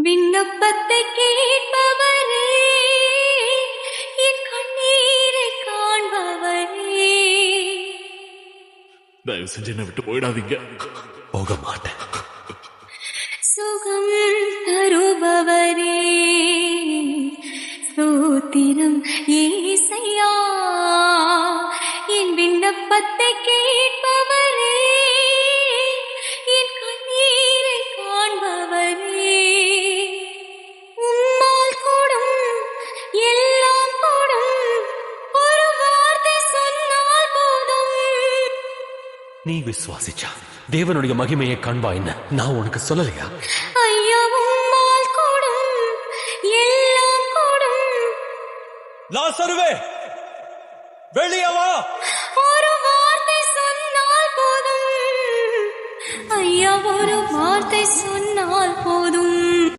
விண்ணப்பத்தை கேட்பவரே, என் கண்ணீரை காண்பவரே. தயவு செஞ்சு என்னை விட்டு போயிடாதீங்க. போக மாட்டேன். சுகம் தருபவரே, ஸ்தோத்திரம் ஏசையா. என் விண்ணப்பத்தை கேட்பவரே, என் கண்ணீரை காண்பவரே. உம்மால் கூடும், எல்லாம் கூடும், ஒரு வார்த்தை சொன்னால் போதும். நீ விசுவாசிச்சா தேவனுடைய மகிமையை காண்பாயின்னு நான் உனக்கு சொல்லலையா? ஐயா, உம்மால் கூடும், எல்லாம் கூடும். லாசருவே, வெளியே வா. ஒரு வார்த்தை சொன்னால் போதும். ஐயா, ஒரு வார்த்தை சொன்னால் போதும்.